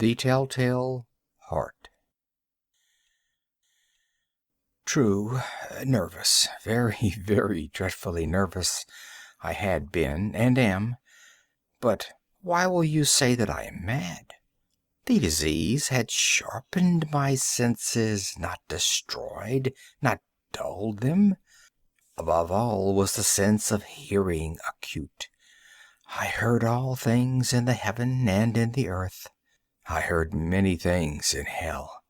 The Telltale Heart. True, nervous, very, very dreadfully nervous I had been and am. But why will you say that I am mad? The disease had sharpened my senses, not destroyed, not dulled them. Above all was the sense of hearing acute. I heard all things in the heaven and in the earth. I heard many things in hell.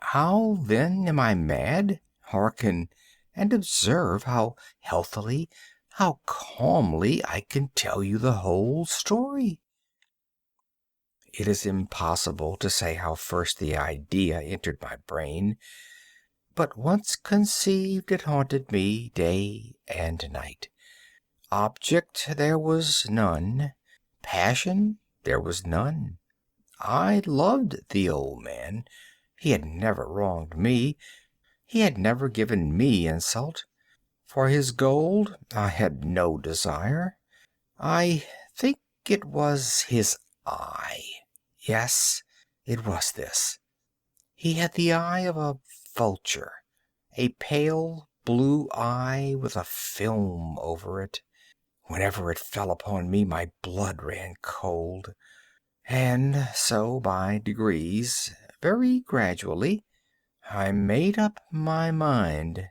How, then, am I mad? Hearken, and observe how healthily, how calmly I can tell you the whole story. It is impossible to say how first the idea entered my brain, but once conceived it haunted me day and night. Object there was none, passion there was none. I loved the old man. He had never wronged me. He had never given me insult. For his gold I had no desire. I think it was his eye. Yes, it was this. He had the eye of a vulture, a pale blue eye with a film over it. Whenever it fell upon me, my blood ran cold. And so, by degrees, very gradually, I made up my mind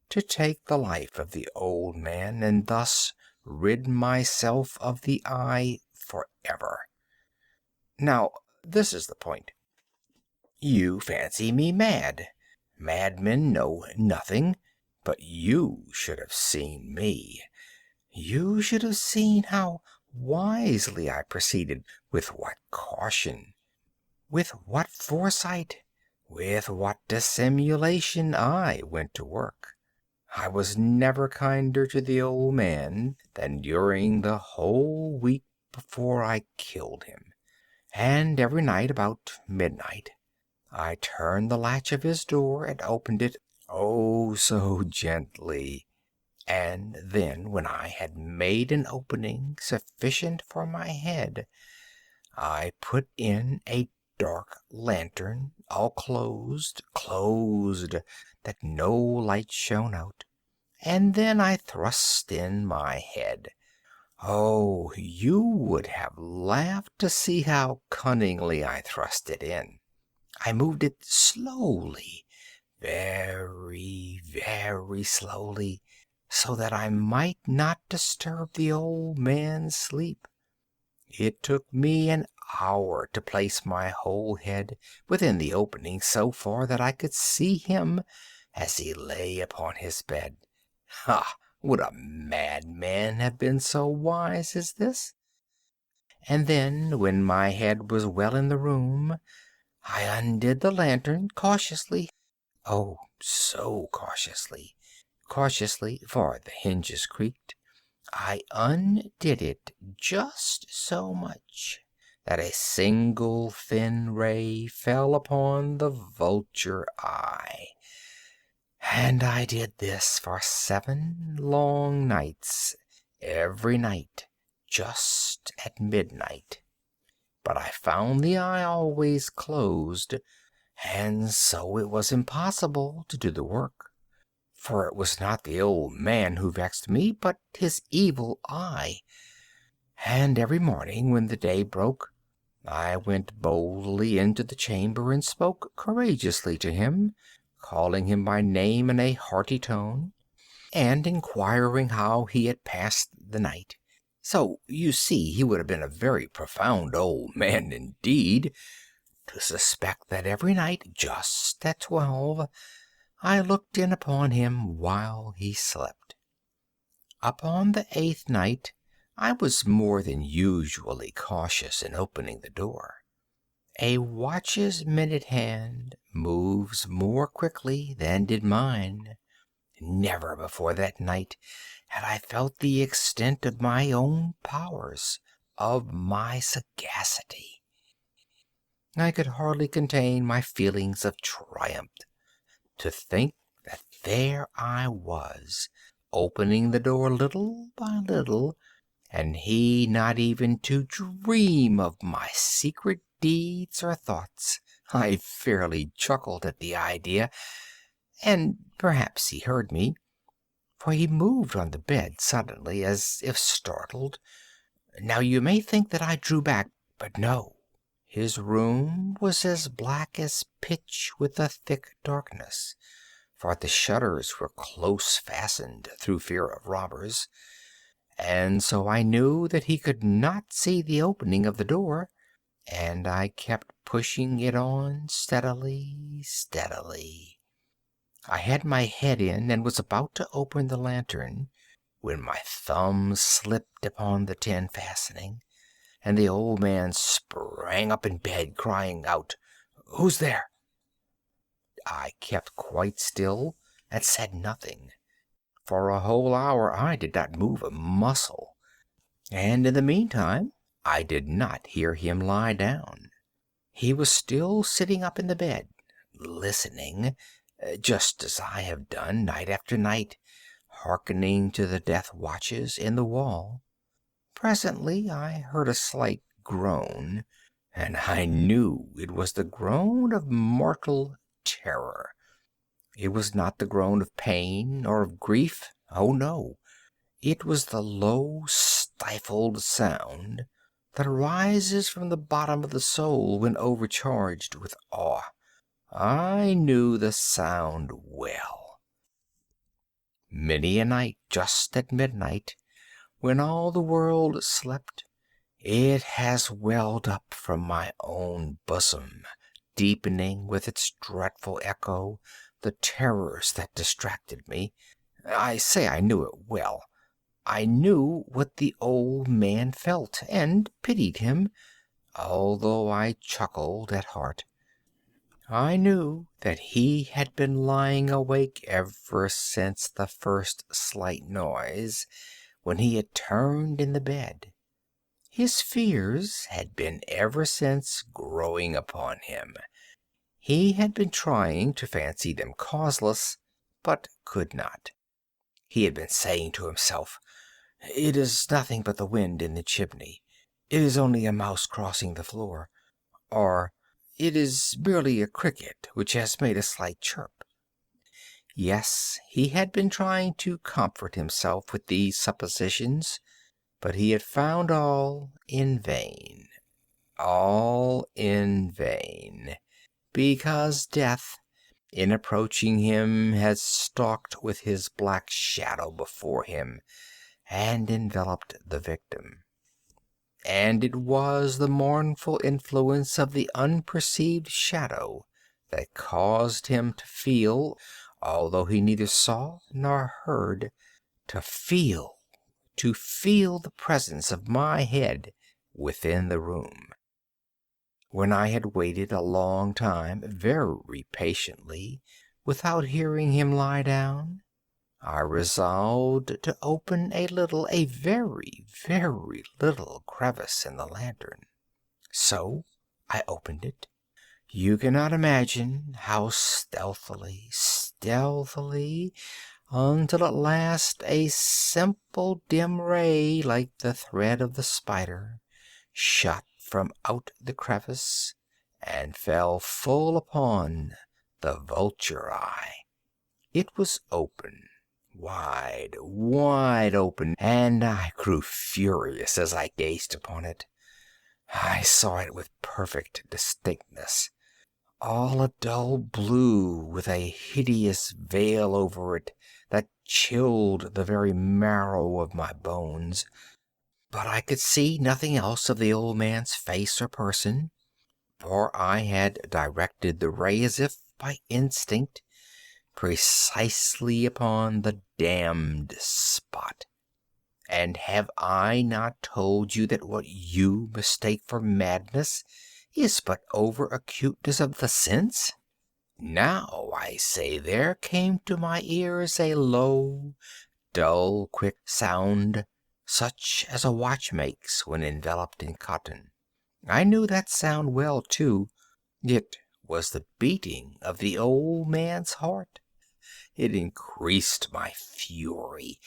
to take the life of the old man and thus rid myself of the eye forever. Now, this is the point. You fancy me mad. Madmen know nothing, but you should have seen me. You should have seen how wisely I proceeded, with what caution, with what foresight, with what dissimulation I went to work. I was never kinder to the old man than during the whole week before I killed him. And every night about midnight I turned the latch of his door and opened it, oh, so gently. And then, when I had made an opening sufficient for my head, I put in a dark lantern, all closed, that no light shone out, and then I thrust in my head. Oh, you would have laughed to see how cunningly I thrust it in. I moved it slowly, very, very slowly, so that I might not disturb the old man's sleep. It took me an hour to place my whole head within the opening so far that I could see him as he lay upon his bed. Ha! Would a madman have been so wise as this? And then, when my head was well in the room, I undid the lantern cautiously. Oh, so cautiously. Cautiously, for the hinges creaked. I undid it just so much that a single thin ray fell upon the vulture eye. And I did this for 7 long nights, every night, just at midnight. But I found the eye always closed, and so it was impossible to do the work. For it was not the old man who vexed me, but his evil eye. And every morning, when the day broke, I went boldly into the chamber and spoke courageously to him, calling him by name in a hearty tone, and inquiring how he had passed the night. So, you see, he would have been a very profound old man indeed to suspect that every night, just at 12, I looked in upon him while he slept. Upon the 8th night I was more than usually cautious in opening the door. A watch's minute hand moves more quickly than did mine. Never before that night had I felt the extent of my own powers, of my sagacity. I could hardly contain my feelings of triumph. To think that there I was, opening the door little by little, and he not even to dream of my secret deeds or thoughts. I fairly chuckled at the idea, and perhaps he heard me, for he moved on the bed suddenly, as if startled. Now you may think that I drew back, but no. His room was as black as pitch with a thick darkness, for the shutters were close fastened through fear of robbers, and so I knew that he could not see the opening of the door, and I kept pushing it on steadily, steadily. I had my head in and was about to open the lantern when my thumb slipped upon the tin fastening, and the old man sprang up in bed, crying out, "Who's there?" I kept quite still and said nothing. For a whole hour I did not move a muscle, and in the meantime I did not hear him lie down. He was still sitting up in the bed, listening, just as I have done night after night, hearkening to the death watches in the wall. Presently I heard a slight groan, and I knew it was the groan of mortal terror. It was not the groan of pain or of grief. Oh, no. It was the low, stifled sound that arises from the bottom of the soul when overcharged with awe. I knew the sound well. Many a night, just at midnight, when all the world slept, it has welled up from my own bosom, deepening with its dreadful echo the terrors that distracted me. I say I knew it well. I knew what the old man felt, and pitied him, although I chuckled at heart. I knew that he had been lying awake ever since the first slight noise, when he had turned in the bed. His fears had been ever since growing upon him. He had been trying to fancy them causeless, but could not. He had been saying to himself, "It is nothing but the wind in the chimney. It is only a mouse crossing the floor," or "It is merely a cricket which has made a slight chirp." Yes, he had been trying to comfort himself with these suppositions, but he had found all in vain. All in vain, because death, in approaching him, had stalked with his black shadow before him and enveloped the victim. And it was the mournful influence of the unperceived shadow that caused him to feel, although he neither saw nor heard, to feel the presence of my head within the room. When I had waited a long time, very patiently, without hearing him lie down, I resolved to open a very, very little crevice in the lantern. So I opened it. You cannot imagine how stealthily, until at last a simple dim ray, like the thread of the spider, shot from out the crevice and fell full upon the vulture eye. It was open, wide, wide open, and I grew furious as I gazed upon it. I saw it with perfect distinctness, all a dull blue, with a hideous veil over it that chilled the very marrow of my bones. But I could see nothing else of the old man's face or person, for I had directed the ray as if by instinct precisely upon the damned spot. And have I not told you that what you mistake for madness is but over acuteness of the sense? Now, I say, there came to my ears a low, dull, quick sound, such as a watch makes when enveloped in cotton. I knew that sound well, too. It was the beating of the old man's heart. It increased my fury,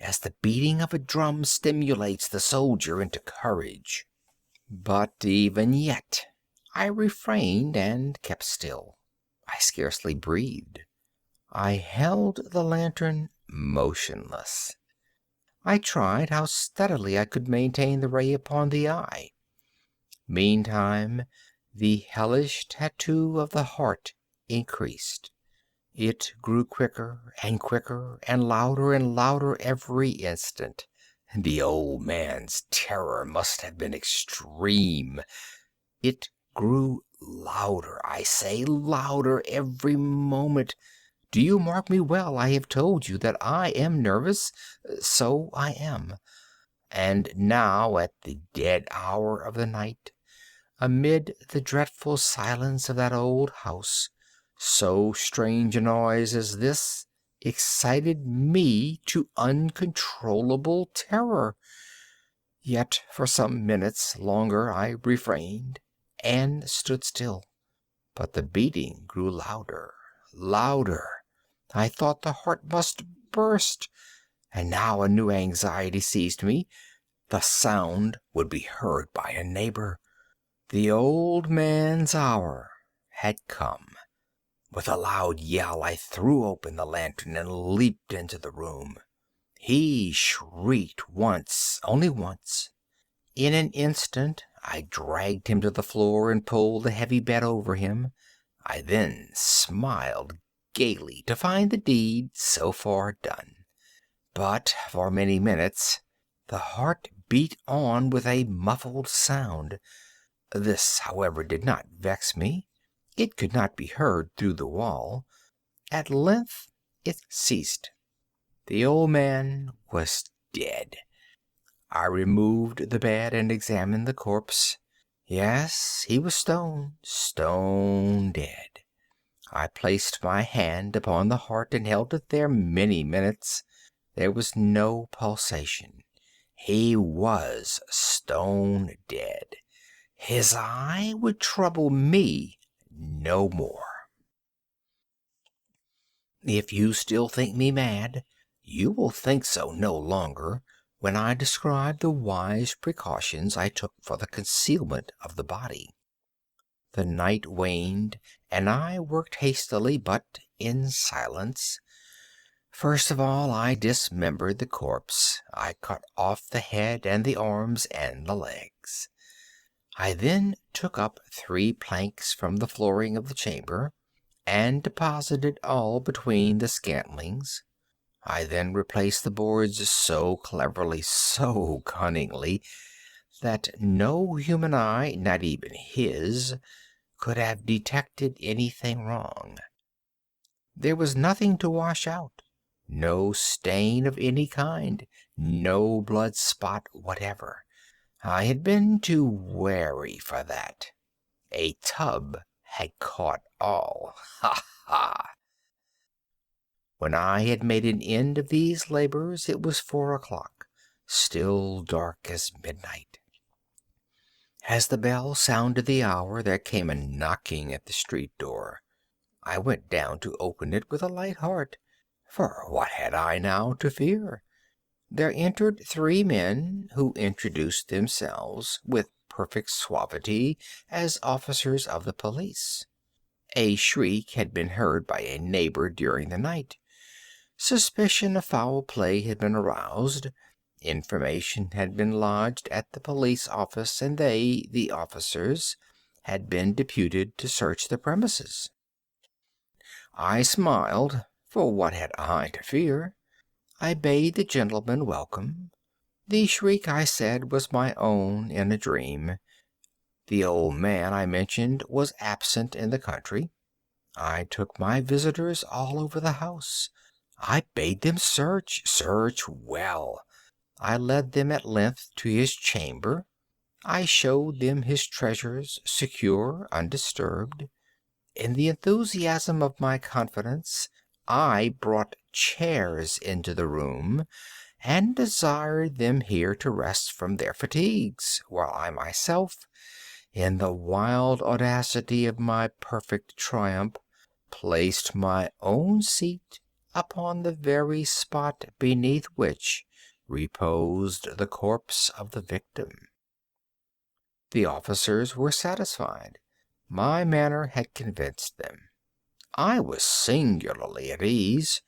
as the beating of a drum stimulates the soldier into courage. But even yet I refrained and kept still. I scarcely breathed. I held the lantern motionless. I tried how steadily I could maintain the ray upon the eye. Meantime, the hellish tattoo of the heart increased. It grew quicker and louder every instant. The old man's terror must have been extreme. It grew louder, I say, louder every moment. Do you mark me well? I have told you that I am nervous. So I am. And now, at the dead hour of the night, amid the dreadful silence of that old house, so strange a noise as this excited me to uncontrollable terror. Yet for some minutes longer I refrained and stood still. But the beating grew louder. I thought the heart must burst, and now a new anxiety seized me. The sound would be heard by a neighbor. The old man's hour had come. With a loud yell, I threw open the lantern and leaped into the room. He shrieked once, only once. In an instant I dragged him to the floor and pulled the heavy bed over him. I then smiled gaily to find the deed so far done. But for many minutes the heart beat on with a muffled sound. This, however, did not vex me. It could not be heard through the wall. At length it ceased. The old man was dead. I removed the bed and examined the corpse. Yes, he was stone dead. I placed my hand upon the heart and held it there many minutes. There was no pulsation. He was stone dead. His eye would trouble me no more. If you still think me mad, you will think so no longer when I describe the wise precautions I took for the concealment of the body. The night waned, and I worked hastily, but in silence. First of all, I dismembered the corpse. I cut off the head and the arms and the legs. I then took up 3 planks from the flooring of the chamber, and deposited all between the scantlings. I then replaced the boards so cleverly, so cunningly, that no human eye, not even his, could have detected anything wrong. There was nothing to wash out, no stain of any kind, no blood spot whatever. I had been too wary for that. A tub had caught all. Ha ha! When I had made an end of these labors, it was 4 o'clock, still dark as midnight. As the bell sounded the hour, there came a knocking at the street door. I went down to open it with a light heart, for what had I now to fear? There entered 3 men, who introduced themselves with perfect suavity as officers of the police. A shriek had been heard by a neighbor during the night. Suspicion of foul play had been aroused. Information had been lodged at the police office, and they, the officers, had been deputed to search the premises. I smiled, for what had I to fear? I bade the gentlemen welcome. The shriek, I said, was my own in a dream. The old man I mentioned was absent in the country. I took my visitors all over the house. I bade them search well. I led them at length to his chamber. I showed them his treasures, secure, undisturbed. In the enthusiasm of my confidence, I brought chairs into the room, and desired them here to rest from their fatigues, while I myself, in the wild audacity of my perfect triumph, placed my own seat upon the very spot beneath which reposed the corpse of the victim. The officers were satisfied. My manner had convinced them. I was singularly at ease.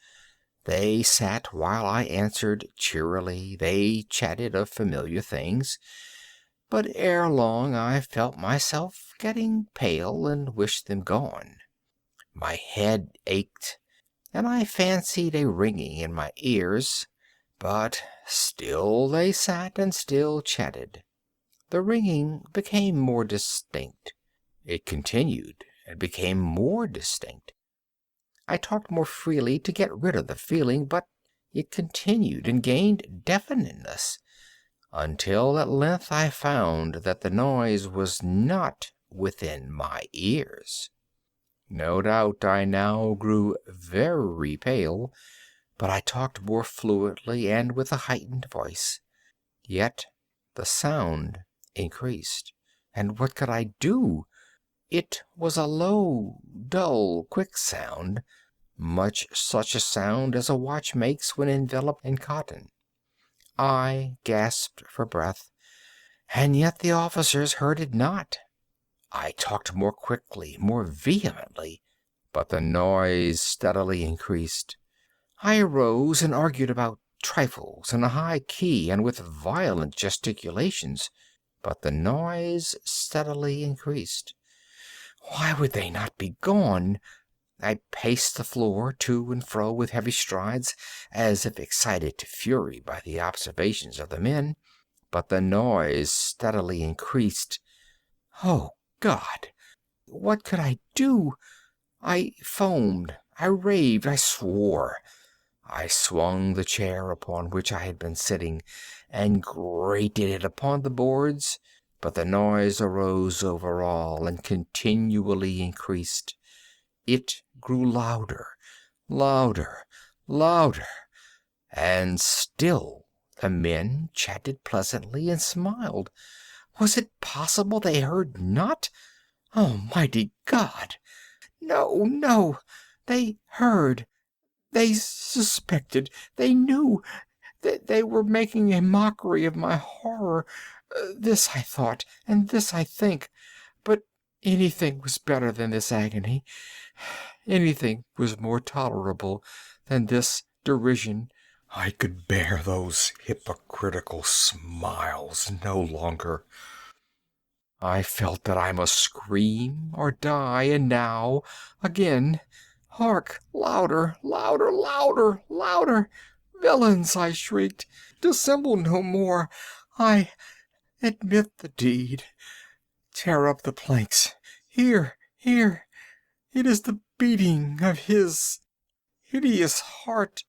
They sat while I answered cheerily. They chatted of familiar things. But ere long I felt myself getting pale and wished them gone. My head ached, and I fancied a ringing in my ears. But still they sat and still chatted. The ringing became more distinct. It continued and became more distinct. I talked more freely to get rid of the feeling, but it continued and gained definiteness, until at length I found that the noise was not within my ears. No doubt I now grew very pale, but I talked more fluently and with a heightened voice. Yet the sound increased, and what could I do? It was a low, dull, quick sound, much such a sound as a watch makes when enveloped in cotton. I gasped for breath, and yet the officers heard it not. I talked more quickly, more vehemently, but the noise steadily increased. I arose and argued about trifles in a high key and with violent gesticulations, but the noise steadily increased. Why would they not be gone? I paced the floor to and fro with heavy strides, as if excited to fury by the observations of the men, but the noise steadily increased. Oh, God! What could I do? I foamed, I raved, I swore. I swung the chair upon which I had been sitting, and grated it upon the boards, but the noise arose over all and continually increased. It grew louder, louder, louder, and still the men chatted pleasantly and smiled. Was it possible they heard not? Almighty God! No, no! They heard! They suspected! They knew! They were making a mockery of my horror! This I thought, and this I think. But anything was better than this agony. Anything was more tolerable than this derision. I could bear those hypocritical smiles no longer. I felt that I must scream or die, and now, again, hark! Louder, louder, louder, louder! Villains! I shrieked. Dissemble no more. I admit the deed. Tear up the planks. Here, here. It is the beating of his hideous heart.